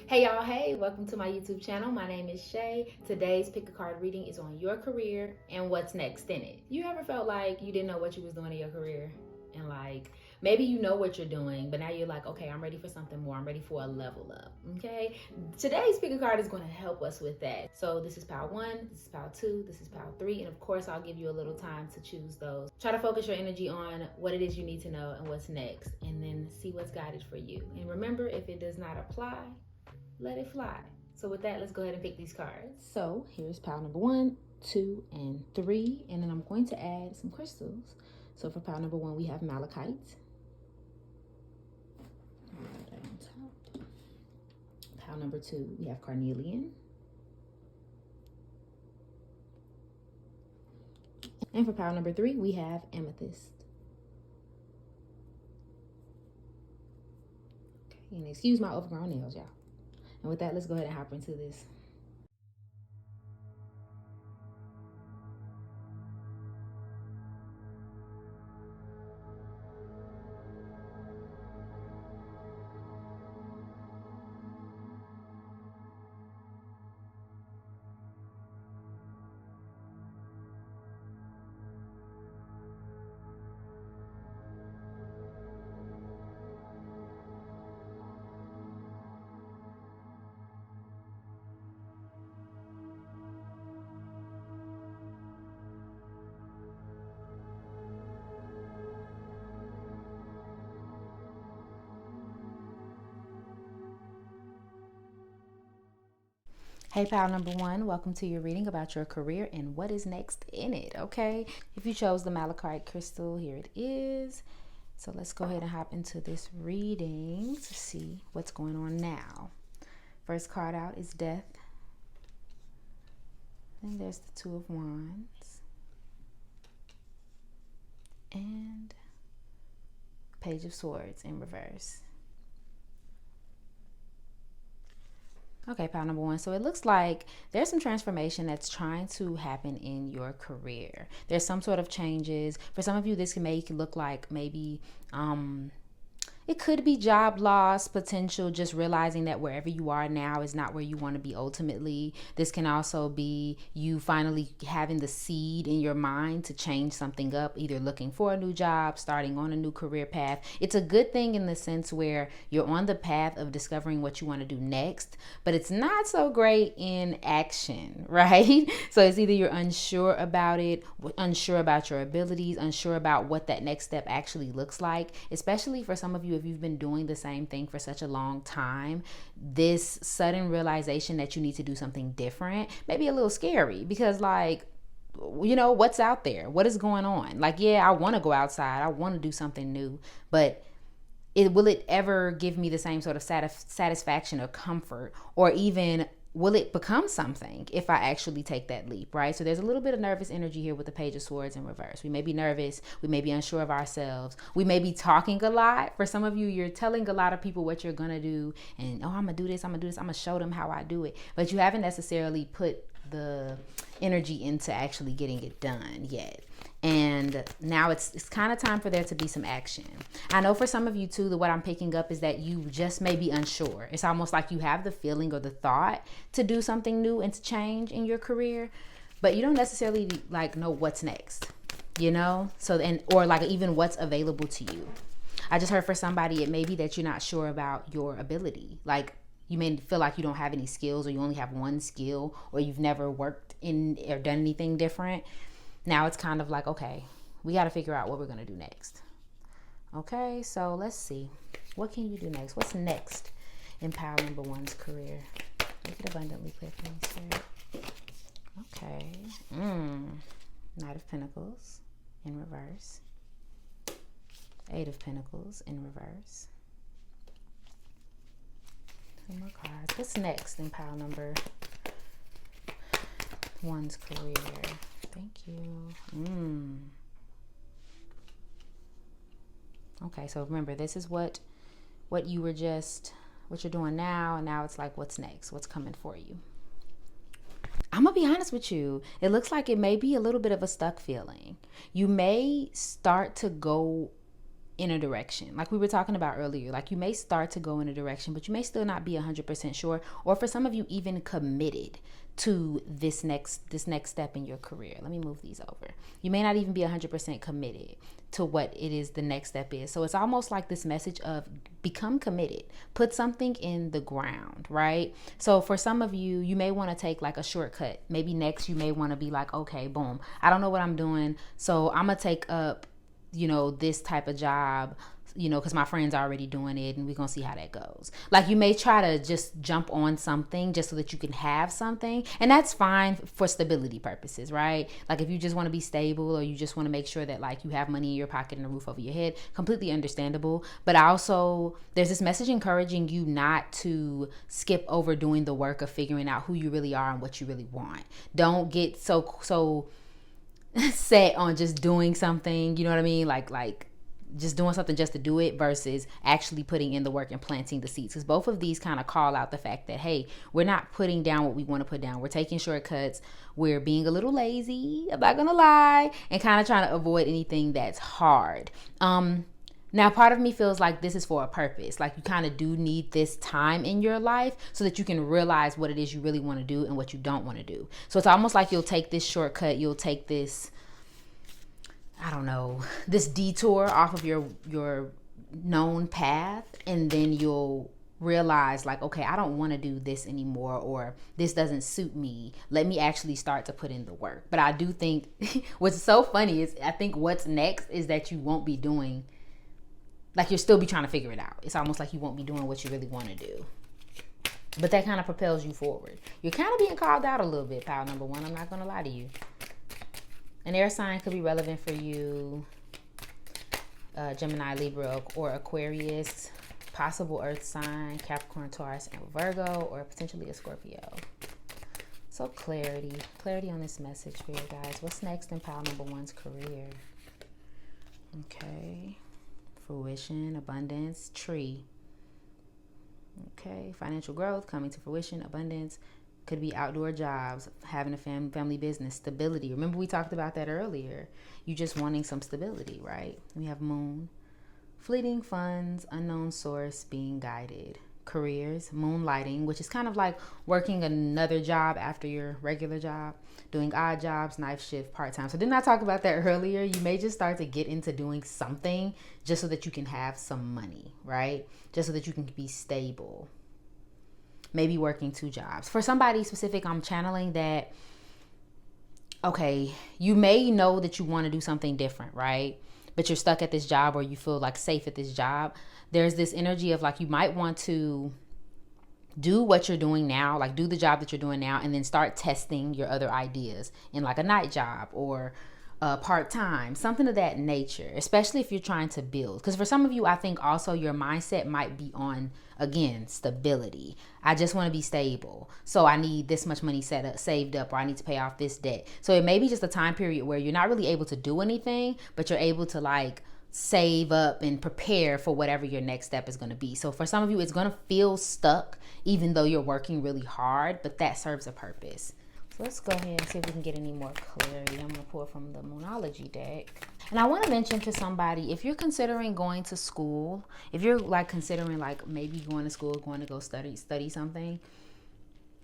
Hey y'all, hey, welcome to my YouTube channel. My name is Shay. Today's pick a card reading is on your career and what's next in it. You ever felt like you didn't know what you was doing in your career? And like maybe you know what you're doing, but now you're like, okay, I'm ready for something more. I'm ready for a level up. Okay. Today's pick a card is going to help us with that. So this is pile 1, this is pile 2, this is pile 3, and of course I'll give you a little time to choose those. Try to focus your energy on what it is you need to know and what's next, and then see what's guided for you. And remember, if it does not apply, let it fly. So with that, let's go ahead and pick these cards. So here's pile number 1, 2, and 3. And then I'm going to add some crystals. So for pile number 1, we have malachite. Right on top. Pile number 2, we have carnelian. And for pile number 3, we have amethyst. Okay, and excuse my overgrown nails, y'all. And with that, let's go ahead and hop into this. Hey, pal number 1, welcome to your reading about your career and what is next in it, okay? If you chose the malachite crystal, here it is. So let's go ahead and hop into this reading to see what's going on now. First card out is Death. Then there's the Two of Wands. And Page of Swords in reverse. Okay, pile number 1. So it looks like there's some transformation that's trying to happen in your career. There's some sort of changes. For some of you, this can make it look like maybe it could be job loss potential, just realizing that wherever you are now is not where you want to be ultimately. This can also be you finally having the seed in your mind to change something up, either looking for a new job, starting on a new career path. It's a good thing in the sense where you're on the path of discovering what you want to do next, but it's not so great in action, right? So it's either you're unsure about it, unsure about your abilities, unsure about what that next step actually looks like, especially for some of you if you've been doing the same thing for such a long time. This sudden realization that you need to do something different may be a little scary because, like, you know, what's out there? What is going on? Like, yeah, I want to go outside. I want to do something new, but will it ever give me the same sort of satisfaction or comfort, or even will it become something if I actually take that leap, right? So there's a little bit of nervous energy here with the Page of Swords in reverse. We may be nervous. We may be unsure of ourselves. We may be talking a lot. For some of you, you're telling a lot of people what you're going to do. And, oh, I'm going to do this. I'm going to do this. I'm going to show them how I do it. But you haven't necessarily put the energy into actually getting it done yet. And now it's kind of time for there to be some action. I know for some of you too, what I'm picking up is that you just may be unsure. It's almost like you have the feeling or the thought to do something new and to change in your career, but you don't necessarily like know what's next, you know? So, and, or like even what's available to you. I just heard for somebody, it may be that you're not sure about your ability. Like, you may feel like you don't have any skills, or you only have one skill, or you've never worked in or done anything different. Now it's kind of like, okay, we got to figure out what we're going to do next. Okay, so let's see. What can you do next? What's next in pile number 1's career? Make it abundantly clear for me, Spirit. Okay. Knight of Pentacles in reverse. 8 of Pentacles in reverse. 2 more cards. What's next in pile number 1's career? Thank you. Okay, so remember, this is what you were just, what you're doing now, and now it's like, what's next? What's coming for you? I'm gonna be honest with you. It looks like it may be a little bit of a stuck feeling. You may start to go in a direction. Like we were talking about earlier, like you may start to go in a direction, but you may still not be 100% sure, or for some of you even committed to this next step in your career. Let me move these over. You may not even be 100% committed to what it is the next step is. So it's almost like this message of become committed, put something in the ground, right? So for some of you, you may want to take like a shortcut. Maybe next you may want to be like, okay, boom, I don't know what I'm doing, so I'm gonna take up, you know, this type of job, you know, because my friend's already doing it and we're gonna see how that goes. Like you may try to just jump on something just so that you can have something, and that's fine for stability purposes, right? Like if you just want to be stable, or you just want to make sure that like you have money in your pocket and a roof over your head, completely understandable. But also there's this message encouraging you not to skip over doing the work of figuring out who you really are and what you really want. Don't get so set on just doing something, you know what I mean? Like just doing something just to do it versus actually putting in the work and planting the seeds. Because both of these kind of call out the fact that, hey, we're not putting down what we want to put down. We're taking shortcuts. We're being a little lazy, I'm not gonna lie, and kind of trying to avoid anything that's hard. Now, part of me feels like this is for a purpose. Like you kind of do need this time in your life so that you can realize what it is you really want to do and what you don't want to do. So it's almost like you'll take this shortcut, you'll take this, I don't know, this detour off of your known path, and then you'll realize like, okay, I don't want to do this anymore, or this doesn't suit me. Let me actually start to put in the work. But I do think what's so funny is I think what's next is that you won't be doing, like you'll still be trying to figure it out. It's almost like you won't be doing what you really want to do. But that kind of propels you forward. You're kind of being called out a little bit, pile number one. I'm not going to lie to you. An air sign could be relevant for you. Gemini, Libra, or Aquarius. Possible earth sign, Capricorn, Taurus, and Virgo, or potentially a Scorpio. So clarity on this message for you guys. What's next in pile number one's career? Okay. Fruition, abundance, tree. Okay, financial growth, coming to fruition, abundance. Could be outdoor jobs, having a family business, stability. Remember we talked about that earlier. You just wanting some stability, right? We have moon, fleeting funds, unknown source, being guided. Careers, moonlighting, which is kind of like working another job after your regular job, doing odd jobs, night shift, part-time. So didn't I talk about that earlier? You may just start to get into doing something just so that you can have some money, right? Just so that you can be stable. Maybe working two jobs. For somebody specific, I'm channeling that, okay, you may know that you want to do something different, right? But you're stuck at this job, or you feel like safe at this job. There's this energy of like you might want to do what you're doing now, like do the job that you're doing now, and then start testing your other ideas in like a night job or part-time, something of that nature, especially if you're trying to build. Because for some of you, I think also your mindset might be on, again, stability. I just want to be stable, so I need this much money saved up, or I need to pay off this debt. So it may be just a time period where you're not really able to do anything, but you're able to like save up and prepare for whatever your next step is going to be. So for some of you, it's going to feel stuck even though you're working really hard, but that serves a purpose. So let's go ahead and see if we can get any more clarity. I'm going to pull from the Moonology deck. And I want to mention to somebody, if you're considering going to school, if you're like considering like maybe going to school, going to go study something,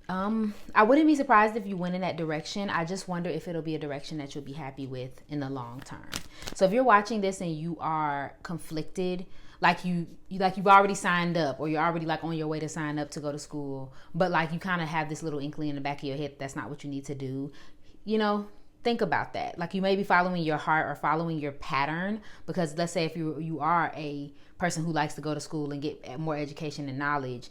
I wouldn't be surprised if you went in that direction. I just wonder if it'll be a direction that you'll be happy with in the long term. So if you're watching this and you are conflicted, like you've already signed up, or you're already like on your way to sign up to go to school, but like you kind of have this little inkling in the back of your head that's not what you need to do, you know, think about that. Like you may be following your heart or following your pattern, because let's say if you are a person who likes to go to school and get more education and knowledge,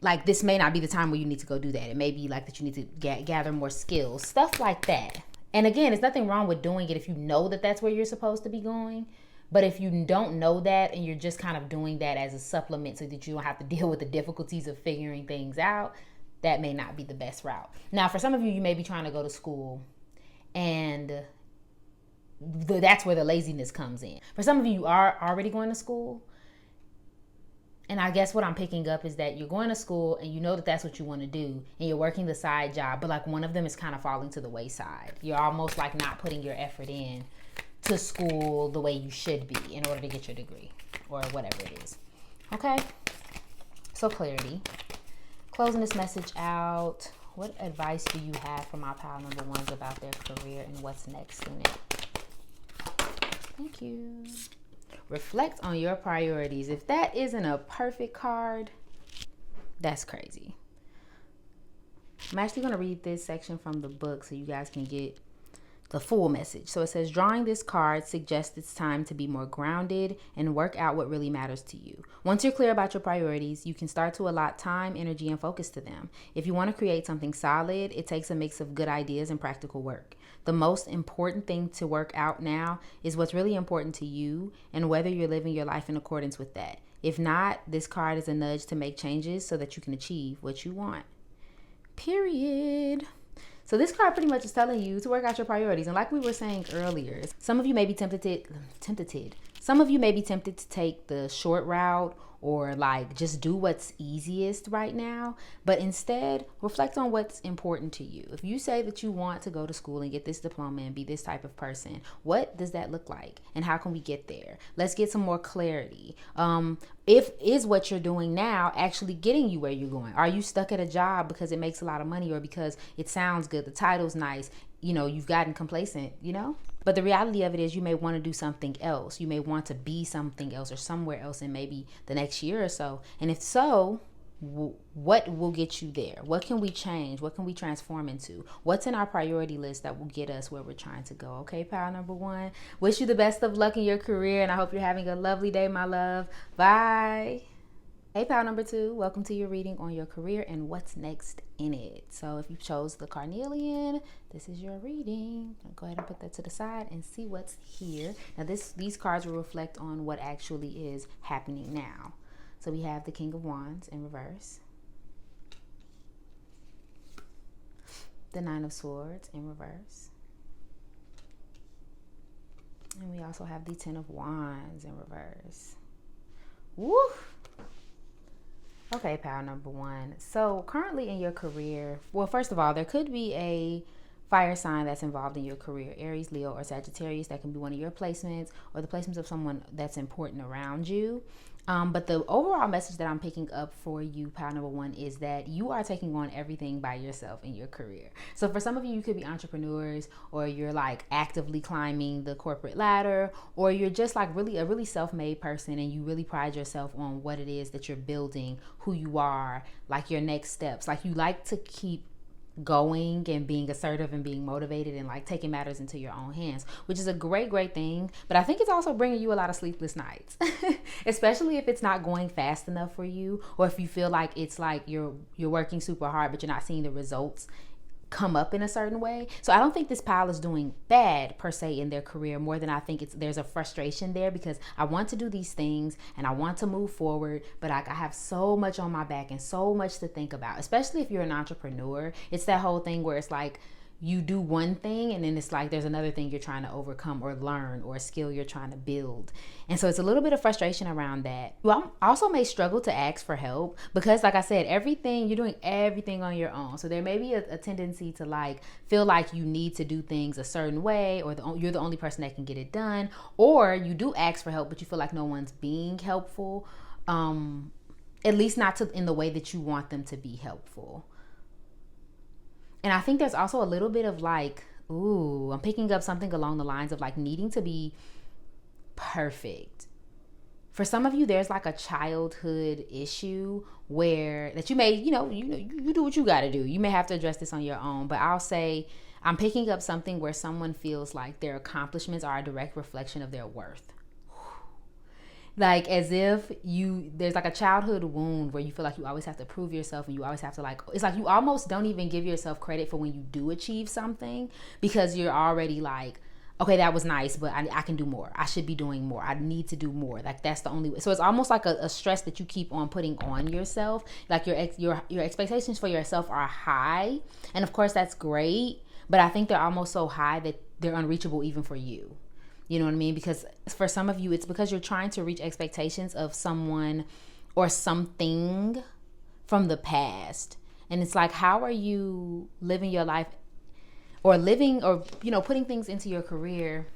like this may not be the time where you need to go do that. It may be like that you need to gather more skills, stuff like that. And again, there's nothing wrong with doing it if you know that that's where you're supposed to be going. But if you don't know that and you're just kind of doing that as a supplement so that you don't have to deal with the difficulties of figuring things out, that may not be the best route. Now, for some of you, you may be trying to go to school, and that's where the laziness comes in. For some of you, you are already going to school. And I guess what I'm picking up is that you're going to school and you know that that's what you want to do, and you're working the side job, but like one of them is kind of falling to the wayside. You're almost like not putting your effort in to school the way you should be in order to get your degree or whatever it is. Okay? So clarity. Closing this message out, what advice do you have for my pile number ones about their career and what's next in it? Thank you. Reflect on your priorities. If that isn't a perfect card, that's crazy. I'm actually going to read this section from the book so you guys can get the full message. So it says, drawing this card suggests it's time to be more grounded and work out what really matters to you. Once you're clear about your priorities, you can start to allot time, energy, and focus to them. If you want to create something solid, it takes a mix of good ideas and practical work. The most important thing to work out now is what's really important to you and whether you're living your life in accordance with that. If not, this card is a nudge to make changes so that you can achieve what you want. Period. So this card pretty much is telling you to work out your priorities. And like we were saying earlier, some of you may be tempted. Some of you may be tempted to take the short route or like just do what's easiest right now. But instead, reflect on what's important to you. If you say that you want to go to school and get this diploma and be this type of person, what does that look like? And how can we get there? Let's get some more clarity. Is what you're doing now actually getting you where you're going? Are you stuck at a job because it makes a lot of money or because it sounds good, the title's nice, you've gotten complacent, But the reality of it is you may want to do something else. You may want to be something else or somewhere else in maybe the next year or so. And if so, what will get you there? What can we change? What can we transform into? What's in our priority list that will get us where we're trying to go? Okay, pile number one. Wish you the best of luck in your career, and I hope you're having a lovely day, my love. Bye. Hey, pal number two, welcome to your reading on your career and what's next in it. So if you chose the carnelian, this is your reading. I'll go ahead and put that to the side and see what's here. Now these cards will reflect on what actually is happening now. So we have the King of Wands in reverse, the Nine of Swords in reverse, and we also have the Ten of Wands in reverse. Woo! Okay, pal number one. So currently in your career, well, first of all, there could be a fire sign that's involved in your career, Aries, Leo, or Sagittarius. That can be one of your placements or the placements of someone that's important around you. But the overall message that I'm picking up for you, pile number one, is that you are taking on everything by yourself in your career. So for some of you, you could be entrepreneurs, or you're like actively climbing the corporate ladder, or you're just like a really self-made person and you really pride yourself on what it is that you're building, who you are, like your next steps. Like you like to keep going and being assertive and being motivated and like taking matters into your own hands, which is a great thing. But I think it's also bringing you a lot of sleepless nights, especially if it's not going fast enough for you, or if you feel like it's like you're working super hard but you're not seeing the results come up in a certain way. So I don't think this pile is doing bad per se in their career, more than I think there's a frustration there, because I want to do these things and I want to move forward, but I have so much on my back and so much to think about, especially if you're an entrepreneur. It's that whole thing where it's like you do one thing and then it's like there's another thing you're trying to overcome or learn, or a skill you're trying to build. And so it's a little bit of frustration around that. You also may struggle to ask for help because, like I said, you're doing everything on your own. So there may be a tendency to like feel like you need to do things a certain way, or you're the only person that can get it done, or you do ask for help but you feel like no one's being helpful, at least not in the way that you want them to be helpful. And I think there's also a little bit of like, I'm picking up something along the lines of like needing to be perfect. For some of you, there's like a childhood issue where that you may, you do what you got to do. You may have to address this on your own, but I'll say I'm picking up something where someone feels like their accomplishments are a direct reflection of their worth. Like as if there's like a childhood wound where you feel like you always have to prove yourself, and you always have to it's like you almost don't even give yourself credit for when you do achieve something, because you're already like, okay, that was nice, but I can do more. I should be doing more. I need to do more. Like that's the only way. So it's almost like a stress that you keep on putting on yourself. Like your expectations for yourself are high. And of course that's great, but I think they're almost so high that they're unreachable even for you. You know what I mean? Because for some of you, it's because you're trying to reach expectations of someone or something from the past. And it's like, how are you living your life or putting things into your career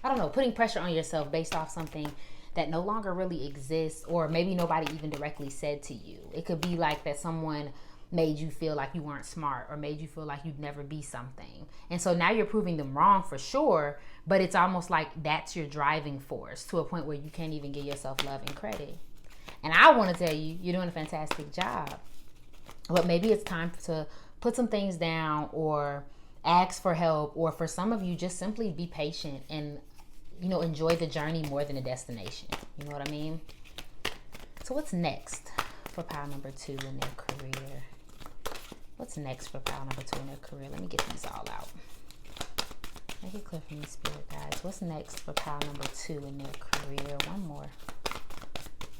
I don't know, putting pressure on yourself based off something that no longer really exists, or maybe nobody even directly said to you. It could be like that someone made you feel like you weren't smart, or made you feel like you'd never be something. And so now you're proving them wrong for sure, but it's almost like that's your driving force to a point where you can't even give yourself love and credit. And I want to tell you, you're doing a fantastic job. But maybe it's time to put some things down, or ask for help, or for some of you, just simply be patient and, you know, enjoy the journey more than the destination. You know what I mean? So what's next for pile number 2 in their career? What's next for pile number 2 in their career? Let me get these all out. Make it clear for me, spirit guides. What's next for pile number 2 in their career? One more.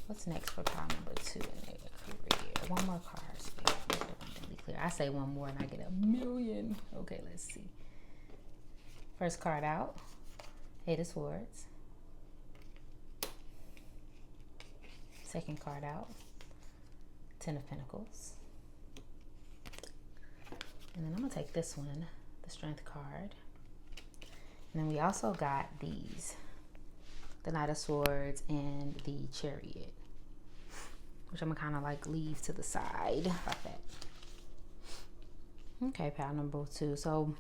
What's next for pile number 2 in their career? One more card, spirit. Make it abundantly clear. I say one more and I get a million. Okay, let's see. First card out. Eight of Swords. Second card out. Ten of Pentacles. And then I'm going to take this one, the Strength card. And then we also got these, the Knight of Swords and the Chariot, which I'm going to kind of like leave to the side like that. Okay, pile number 2. So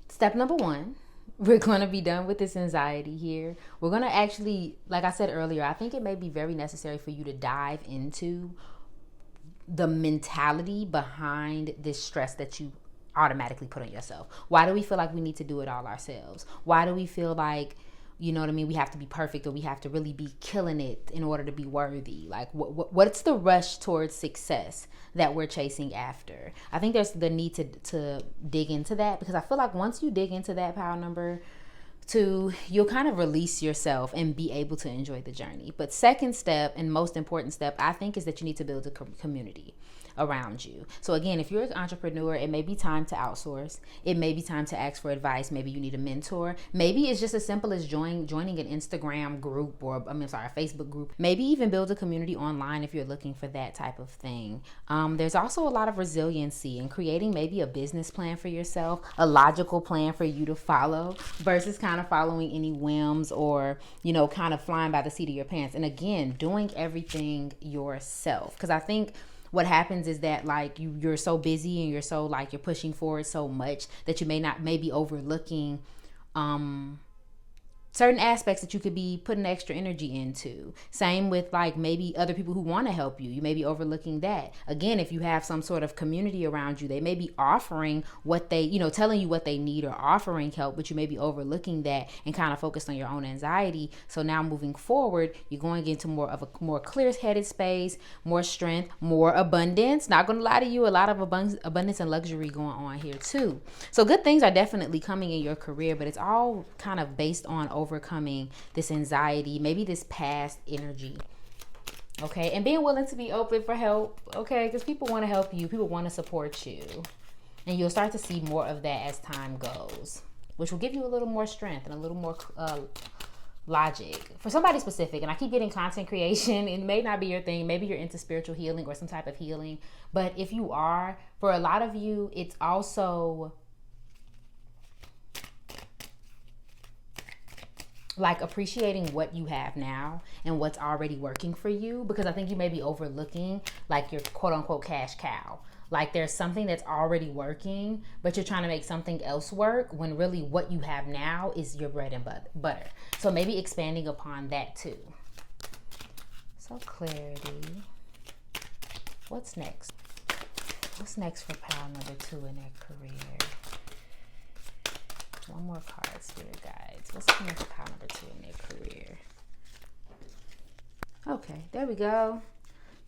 step number 1, we're going to be done with this anxiety here. We're going to actually, like I said earlier, I think it may be very necessary for you to dive into the mentality behind this stress that you automatically put on yourself. Why do we feel like we need to do it all ourselves? Why do we feel like, you know what I mean, we have to be perfect, or we have to really be killing it in order to be worthy? Like, what's the rush towards success that we're chasing after? I think there's the need to dig into that, because I feel like once you dig into that pile number 2, you'll kind of release yourself and be able to enjoy the journey. But second step, and most important step, I think, is that you need to build a community around you. So again, if you're an entrepreneur, it may be time to outsource. It may be time to ask for advice. Maybe you need a mentor. Maybe it's just as simple as joining an Instagram group, or a Facebook group. Maybe even build a community online if you're looking for that type of thing. There's also a lot of resiliency in creating maybe a business plan for yourself, a logical plan for you to follow, versus kind of following any whims, or, you know, kind of flying by the seat of your pants. And again, doing everything yourself. Because I think what happens is that, like, you're so busy and you're so, like, you're pushing forward so much that you may be overlooking certain aspects that you could be putting extra energy into. Same with, like, maybe other people who want to help you. You may be overlooking that. Again, if you have some sort of community around you, they may be offering what they, you know, telling you what they need, or offering help, but you may be overlooking that and kind of focused on your own anxiety. So now moving forward, you're going into more of a more clear-headed space, more strength, more abundance. Not going to lie to you, a lot of abundance and luxury going on here too. So good things are definitely coming in your career, but it's all kind of based on overcoming this anxiety, maybe this past energy. Okay, and being willing to be open for help. Okay, because people want to help you, people want to support you, and you'll start to see more of that as time goes, which will give you a little more strength and a little more logic. For somebody specific, and I keep getting content creation, it may not be your thing. Maybe you're into spiritual healing or some type of healing, but if you are, for a lot of you, it's also like appreciating what you have now and what's already working for you, because I think you may be overlooking, like, your quote unquote cash cow. Like, there's something that's already working, but you're trying to make something else work, when really what you have now is your bread and butter. So maybe expanding upon that too. So clarity. What's next? What's next for pile number 2 in their career? One more card, spirit guides. What's coming for pile number 2 in their career? Okay, there we go.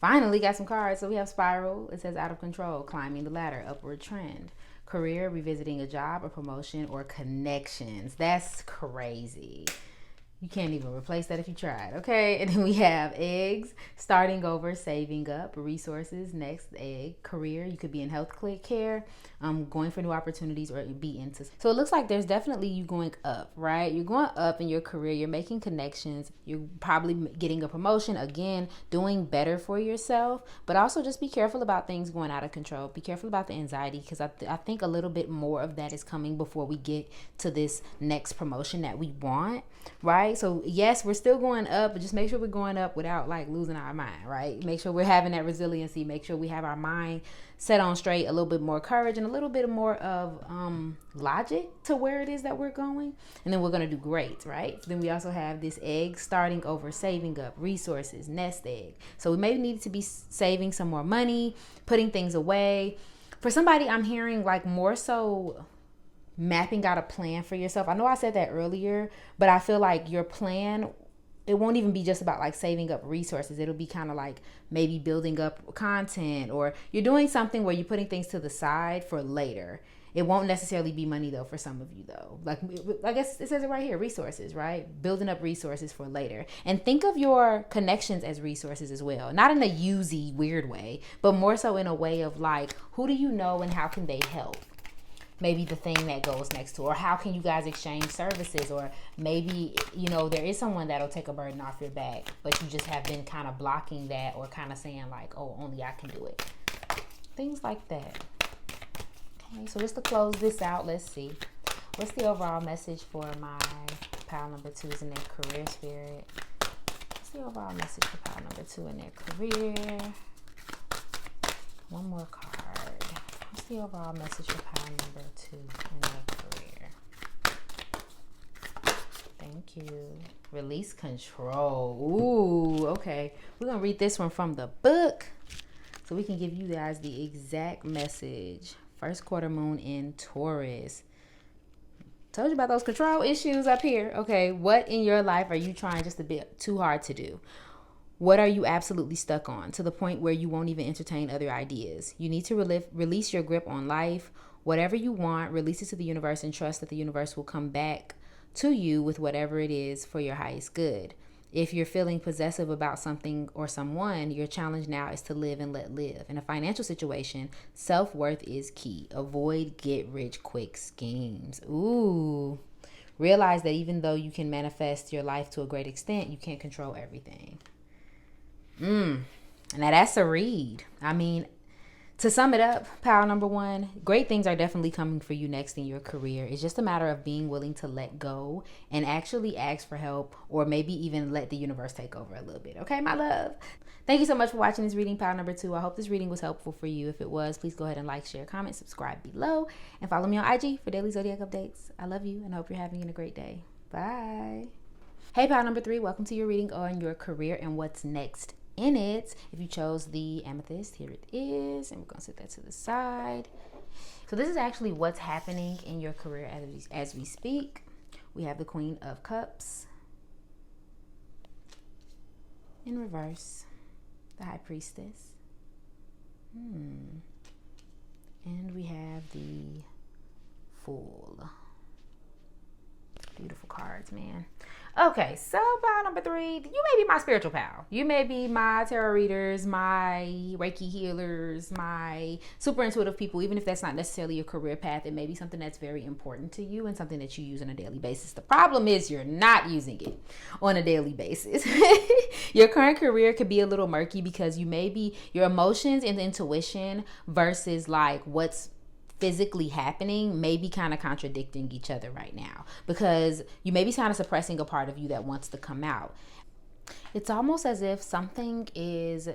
Finally got some cards. So we have Spiral. It says out of control, climbing the ladder, upward trend. Career, revisiting a job, a promotion, or connections. That's crazy. You can't even replace that if you tried, okay? And then we have eggs, starting over, saving up, resources, next egg, career. You could be in health care, going for new opportunities, or be into. So it looks like there's definitely you going up, right? You're going up in your career. You're making connections. You're probably getting a promotion, again, doing better for yourself. But also just be careful about things going out of control. Be careful about the anxiety, because I think a little bit more of that is coming before we get to this next promotion that we want, right? So yes, we're still going up, but just make sure we're going up without like losing our mind, right? Make sure we're having that resiliency. Make sure we have our mind set on straight, a little bit more courage, and a little bit more of logic to where it is that we're going. And then we're going to do great, right? Then we also have this egg, starting over, saving up, resources, nest egg. So we may need to be saving some more money, putting things away. For somebody, I'm hearing like more so mapping out a plan for yourself. I know I said that earlier, but I feel like your plan, it won't even be just about like saving up resources. It'll be kind of like maybe building up content, or you're doing something where you're putting things to the side for later. It won't necessarily be money though for some of you though. Like I guess it says it right here, resources, right? Building up resources for later. And think of your connections as resources as well. Not in a usy weird way, but more so in a way of like, who do you know and how can they help? Maybe the thing that goes next to, or how can you guys exchange services, or maybe, you know, there is someone that'll take a burden off your back, but you just have been kind of blocking that, or kind of saying like, oh, only I can do it. Things like that. Okay, so just to close this out, let's see. What's the overall message for my pile number 2s in their career spirit? What's the overall message for pile number 2 in their career? One more card. What's the overall message for pile number 2 in their career? Thank you. Release control. Ooh, okay. We're going to read this one from the book so we can give you guys the exact message. First quarter moon in Taurus. Told you about those control issues up here. Okay, what in your life are you trying just a bit too hard to do? What are you absolutely stuck on to the point where you won't even entertain other ideas? You need to release your grip on life. Whatever you want, release it to the universe and trust that the universe will come back to you with whatever it is for your highest good. If you're feeling possessive about something or someone, your challenge now is to live and let live. In a financial situation, self-worth is key. Avoid get-rich-quick schemes. Ooh. Realize that even though you can manifest your life to a great extent, you can't control everything. Now that's a read. I mean, to sum it up, pile number 1, great things are definitely coming for you next in your career. It's just a matter of being willing to let go and actually ask for help, or maybe even let the universe take over a little bit. Okay, my love. Thank you so much for watching this reading, pile number 2. I hope this reading was helpful for you. If it was, please go ahead and like, share, comment, subscribe below, and follow me on IG for daily zodiac updates. I love you and I hope you're having a great day. Bye. Hey, pile number 3, welcome to your reading on your career and what's next in it. If you chose the amethyst, here it is, and we're gonna set that to the side. So this is actually what's happening in your career as we speak. We have the Queen of Cups in reverse, the High Priestess, and we have the Fool. Beautiful cards, man. Okay, so pile number 3, you may be my spiritual pal. You may be my tarot readers, my Reiki healers, my super intuitive people. Even if that's not necessarily your career path, it may be something that's very important to you and something that you use on a daily basis. The problem is you're not using it on a daily basis. Your current career could be a little murky because you may be, your emotions and intuition versus like what's physically happening may be kind of contradicting each other right now, because you may be kind of suppressing a part of you that wants to come out. It's almost as if something is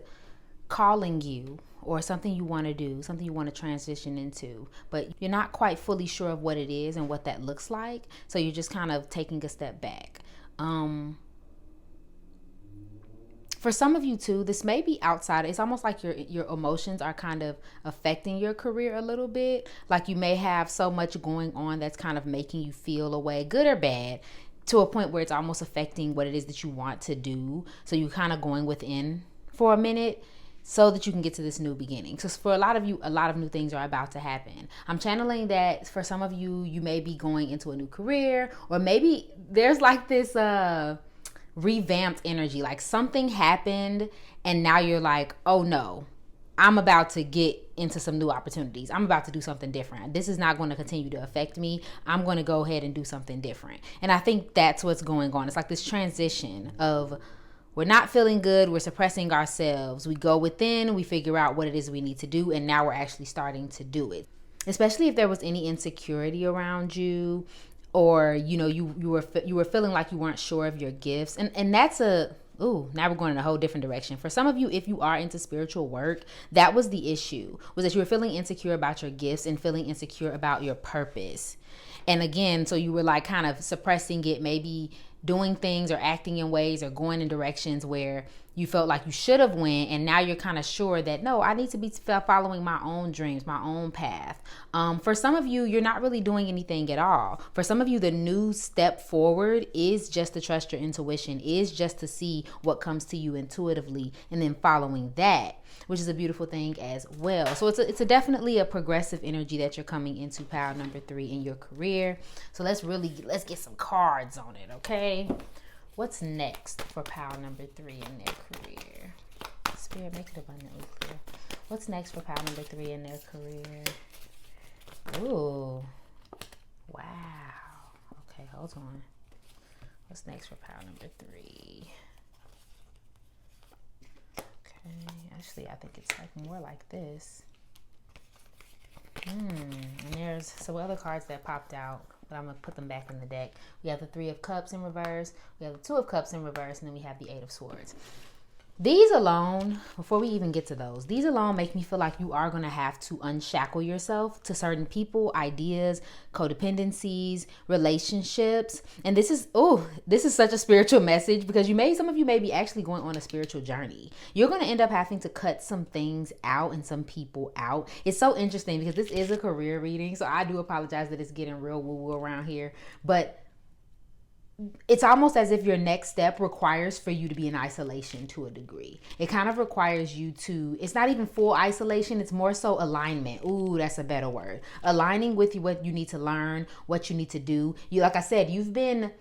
calling you, or something you want to do, something you want to transition into, but you're not quite fully sure of what it is and what that looks like. So you're just kind of taking a step back. For some of you too, this may be outside. It's almost like your emotions are kind of affecting your career a little bit. Like you may have so much going on that's kind of making you feel a way, good or bad, to a point where it's almost affecting what it is that you want to do. So you're kind of going within for a minute. so that you can get to this new beginning. So for a lot of you, a lot of new things are about to happen. I'm channeling that for some of you, you may be going into a new career, or maybe there's like this revamped energy, like something happened and now you're like, oh no, I'm about to get into some new opportunities. I'm about to do something different. This is not going to continue to affect me. I'm going to go ahead and do something different. And I think that's what's going on. It's like this transition of, we're not feeling good, we're suppressing ourselves. We go within, we figure out what it is we need to do, and now we're actually starting to do it. Especially if there was any insecurity around you, or you were feeling like you weren't sure of your gifts, and that's a now we're going in a whole different direction. For some of you, if you are into spiritual work, that was the issue, was that you were feeling insecure about your gifts and feeling insecure about your purpose. And again, so you were like kind of suppressing it, maybe doing things or acting in ways or going in directions where you felt like you should have went, and now you're kind of sure that no, I need to be following my own dreams, my own path. For some of you, you're not really doing anything at all. For some of you, the new step forward is just to trust your intuition, is just to see what comes to you intuitively and then following that, which is a beautiful thing as well. So it's definitely a progressive energy that you're coming into, pile number 3, in your career. So let's get some cards on it, okay? What's next for pile number 3 in their career? Spirit, make it abundantly clear. What's next for pile number 3 in their career? Ooh. Wow. Okay, hold on. What's next for pile number 3? Okay, actually, I think it's like more like this. And there's some other cards that popped out, but I'm going to put them back in the deck. We have the 3 of Cups in reverse, we have the 2 of Cups in reverse, and then we have the 8 of Swords. These alone, before we even get to those, these alone make me feel like you are going to have to unshackle yourself to certain people, ideas, codependencies, relationships. And this is such a spiritual message, because some of you may be actually going on a spiritual journey. You're going to end up having to cut some things out and some people out. It's so interesting because this is a career reading, so I do apologize that it's getting real woo-woo around here, but it's almost as if your next step requires for you to be in isolation to a degree. It kind of requires you to, it's not even full isolation, it's more so alignment. Ooh, that's a better word. Aligning with what you need to learn, what you need to do. Like I said, you've been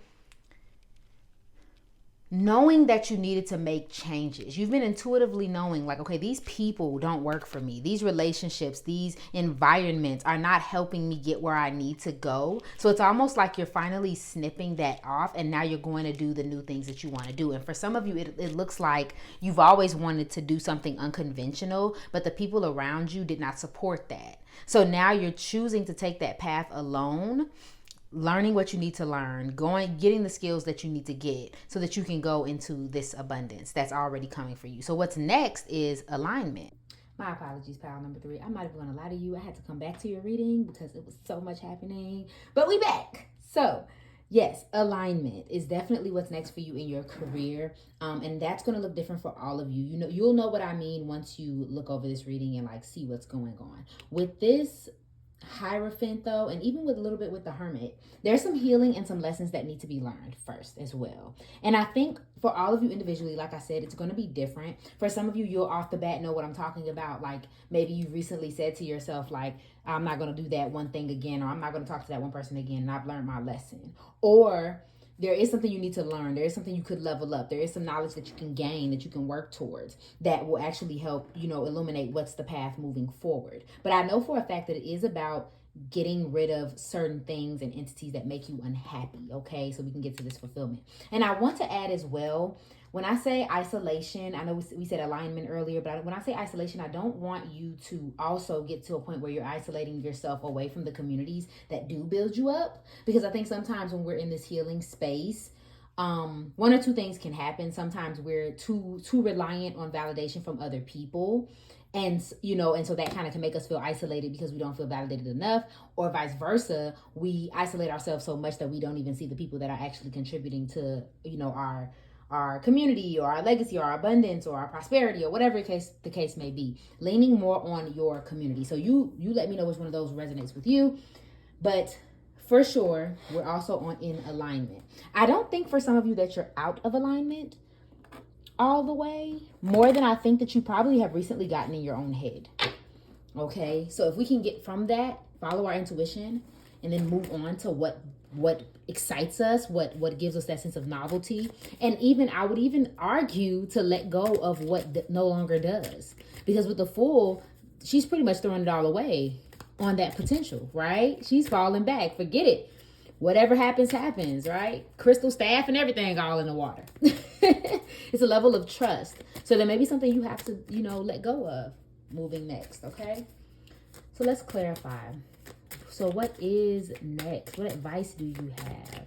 knowing that you needed to make changes. You've been intuitively knowing like, okay, these people don't work for me. These relationships, these environments are not helping me get where I need to go. So it's almost like you're finally snipping that off, and now you're going to do the new things that you want to do. And for some of you, it looks like you've always wanted to do something unconventional, but the people around you did not support that. So now you're choosing to take that path alone, learning what you need to learn, getting the skills that you need to get so that you can go into this abundance that's already coming for you. So what's next is alignment. My apologies, pile number 3. I'm not even going to lie to you. I had to come back to your reading because it was so much happening, but we back. So yes, alignment is definitely what's next for you in your career. And that's going to look different for all of you. You'll know what I mean once you look over this reading and like see what's going on. With this Hierophant though, and even with a little bit with the Hermit, there's some healing and some lessons that need to be learned first as well. And I think for all of you individually, like I said, it's going to be different. For some of you, you'll off the bat know what I'm talking about. Like maybe you recently said to yourself, like, I'm not going to do that one thing again, or I'm not going to talk to that one person again, and I've learned my lesson. Or there is something you need to learn. There is something you could level up. There is some knowledge that you can gain, that you can work towards, that will actually help, illuminate what's the path moving forward. But I know for a fact that it is about getting rid of certain things and entities that make you unhappy, okay? So we can get to this fulfillment. And I want to add as well, when I say isolation, I know we said alignment earlier, but when I say isolation, I don't want you to also get to a point where you're isolating yourself away from the communities that do build you up. Because I think sometimes when we're in this healing space, one or two things can happen. Sometimes we're too reliant on validation from other people. And so that kind of can make us feel isolated because we don't feel validated enough, or vice versa. We isolate ourselves so much that we don't even see the people that are actually contributing to, our community or our legacy or our abundance or our prosperity or whatever the case may be. Leaning more on your community. So you let me know which one of those resonates with you. But for sure, we're also in alignment. I don't think for some of you that you're out of alignment. all the way, more than I think that you probably have recently gotten in your own head. Okay, so if we can get from that, follow our intuition, and then move on to what excites us, what gives us that sense of novelty, and even I would even argue to let go of what no longer does, because with the Fool, she's pretty much throwing it all away on that potential, right? She's falling back. Forget it. Whatever happens, happens, right? Crystal staff and everything all in the water. It's a level of trust. So there may be something you have to, let go of moving next, okay? So let's clarify. So what is next? What advice do you have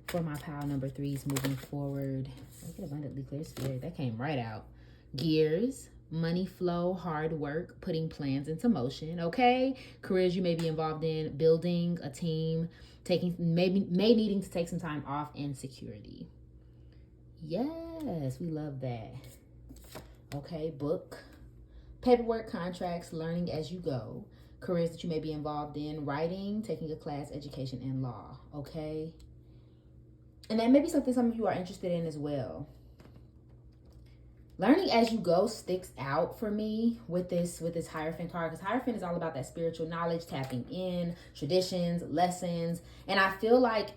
for my pile number 3s moving forward? Make it abundantly clear, Spirit. That came right out. Gears, money flow, hard work, putting plans into motion, okay? Careers you may be involved in, building a team, may needing to take some time off, and security. Yes, we love that. Okay, book, paperwork, contracts, learning as you go, careers that you may be involved in, writing, taking a class, education, and law, okay? And that may be something some of you are interested in as well. Learning as you go sticks out for me with this Hierophant card, because Hierophant is all about that spiritual knowledge, tapping in, traditions, lessons. And I feel like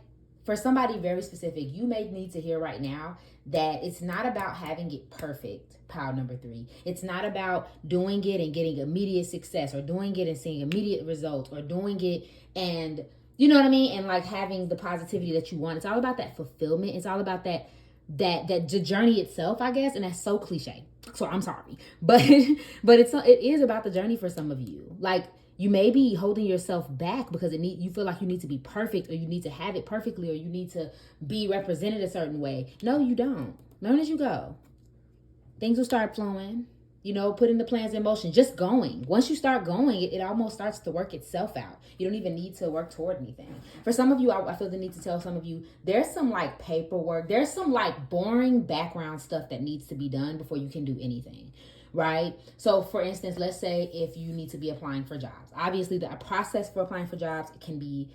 for somebody very specific, you may need to hear right now that it's not about having it perfect, pile number 3. It's not about doing it and getting immediate success, or doing it and seeing immediate results, or doing it and, you know what I mean? And like having the positivity that you want. It's all about that fulfillment. It's all about that the journey itself, I guess. And that's so cliche. So I'm sorry. But it is about the journey for some of you. Like, you may be holding yourself back because you feel like you need to be perfect, or you need to have it perfectly, or you need to be represented a certain way. No, you don't. Learn as you go. Things will start flowing. Putting the plans in motion, just going. Once you start going, it almost starts to work itself out. You don't even need to work toward anything. For some of you, I feel the need to tell some of you, there's some like paperwork, there's some like boring background stuff that needs to be done before you can do anything. Right? So for instance, let's say if you need to be applying for jobs. Obviously, the process for applying for jobs can be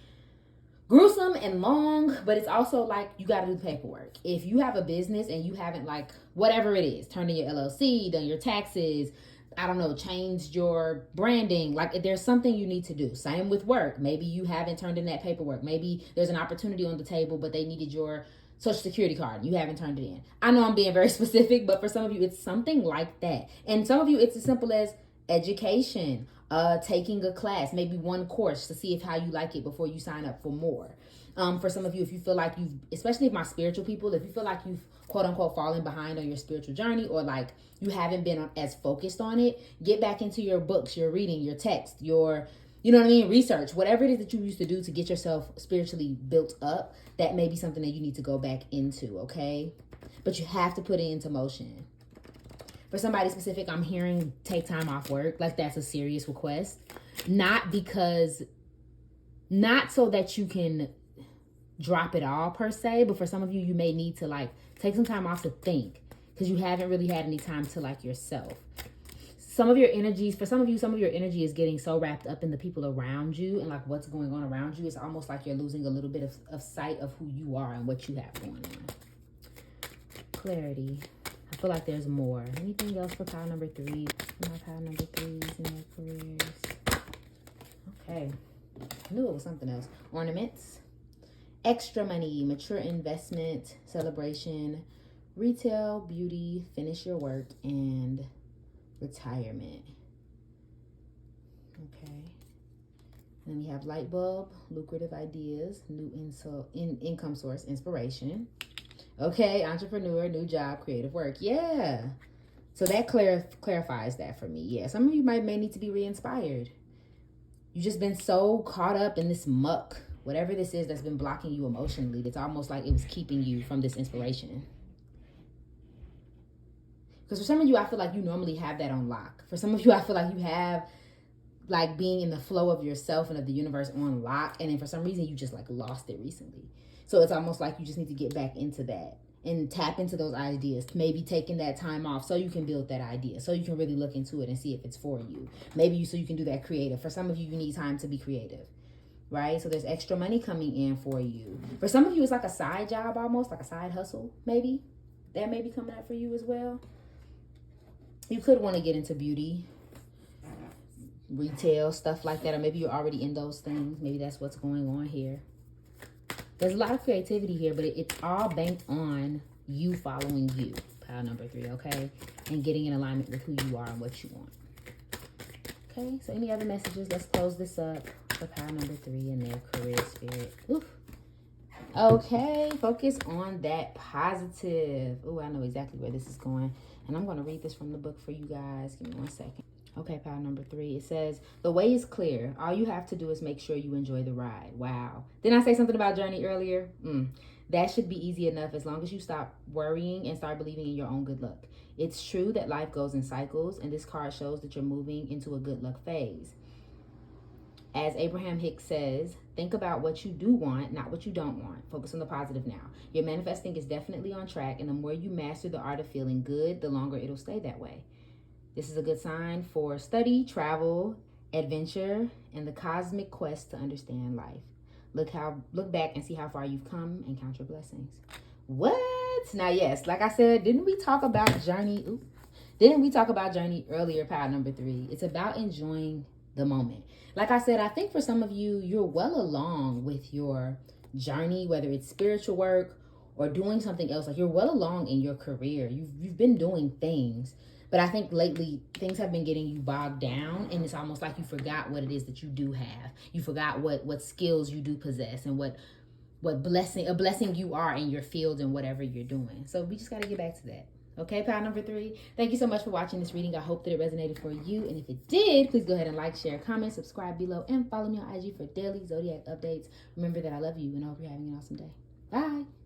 gruesome and long, but it's also like you got to do the paperwork. If you have a business and you haven't, like, whatever it is, turned in your LLC, done your taxes, I don't know, changed your branding, like if there's something you need to do. Same with work. Maybe you haven't turned in that paperwork. Maybe there's an opportunity on the table, but they needed your Social Security card. You haven't turned it in. I know I'm being very specific, but for some of you, it's something like that. And some of you, it's as simple as education, taking a class, maybe one course to see how you like it before you sign up for more. For some of you, if you feel like especially if my spiritual people, if you feel like you've quote unquote fallen behind on your spiritual journey, or like you haven't been as focused on it, get back into your books, your reading, your text, your, research, whatever it is that you used to do to get yourself spiritually built up. That may be something that you need to go back into, okay? But you have to put it into motion. For somebody specific, I'm hearing take time off work. Like, that's a serious request. Not so that you can drop it all per se, but for some of you, you may need to like take some time off to think, because you haven't really had any time to like yourself. Some of your energies, for some of your energy is getting so wrapped up in the people around you and like what's going on around you. It's almost like you're losing a little bit of sight of who you are and what you have going on. Clarity. I feel like there's more. Anything else for pile number 3? My pile number 3s in their careers. Okay. I knew it was something else. Ornaments. Extra money. Mature investment. Celebration. Retail. Beauty. Finish your work. And retirement. Okay. And then we have light bulb. Lucrative ideas. New income source. Inspiration. Okay, entrepreneur, new job, creative work. Yeah. So that clarifies that for me. Yeah, some of you may need to be re-inspired. You've just been so caught up in this muck, whatever this is that's been blocking you emotionally. It's almost like it was keeping you from this inspiration. Because for some of you, I feel like you normally have that on lock. For some of you, I feel like you have like being in the flow of yourself and of the universe on lock. And then for some reason, you just like lost it recently. So it's almost like you just need to get back into that and tap into those ideas. Maybe taking that time off so you can build that idea, so you can really look into it and see if it's for you. Maybe so you can do that creative. For some of you, you need time to be creative, right? So there's extra money coming in for you. For some of you, it's like a side job, almost like a side hustle, maybe. that may be coming up for you as well. You could want to get into beauty, retail, stuff like that, or maybe you're already in those things. Maybe that's what's going on here. There's a lot of creativity here, but it's all banked on you following you, pile number 3, okay? And getting in alignment with who you are and what you want. Okay, so any other messages? Let's close this up for pile number 3 and their career spirit. Oof. Okay, focus on that positive. Oh, I know exactly where this is going. And I'm going to read this from the book for you guys. Give me 1 second. Okay, pile number 3. It says, the way is clear. All you have to do is make sure you enjoy the ride. Wow. Didn't I say something about journey earlier? That should be easy enough as long as you stop worrying and start believing in your own good luck. It's true that life goes in cycles, and this card shows that you're moving into a good luck phase. As Abraham Hicks says, think about what you do want, not what you don't want. Focus on the positive now. Your manifesting is definitely on track, and the more you master the art of feeling good, the longer it'll stay that way. This is a good sign for study, travel, adventure, and the cosmic quest to understand life. Look back and see how far you've come and count your blessings. What? Now, yes, like I said, didn't we talk about journey? Didn't we talk about journey earlier, pile number 3? It's about enjoying the moment. Like I said, I think for some of you, you're well along with your journey, whether it's spiritual work or doing something else. Like, you're well along in your career. You've been doing things. But I think lately things have been getting you bogged down, and it's almost like you forgot what it is that you do have. You forgot what skills you do possess and what blessing you are in your field and whatever you're doing. So we just got to get back to that. Okay, pile number 3. Thank you so much for watching this reading. I hope that it resonated for you. And if it did, please go ahead and like, share, comment, subscribe below, and follow me on IG for daily zodiac updates. Remember that I love you, and I hope you're having an awesome day. Bye.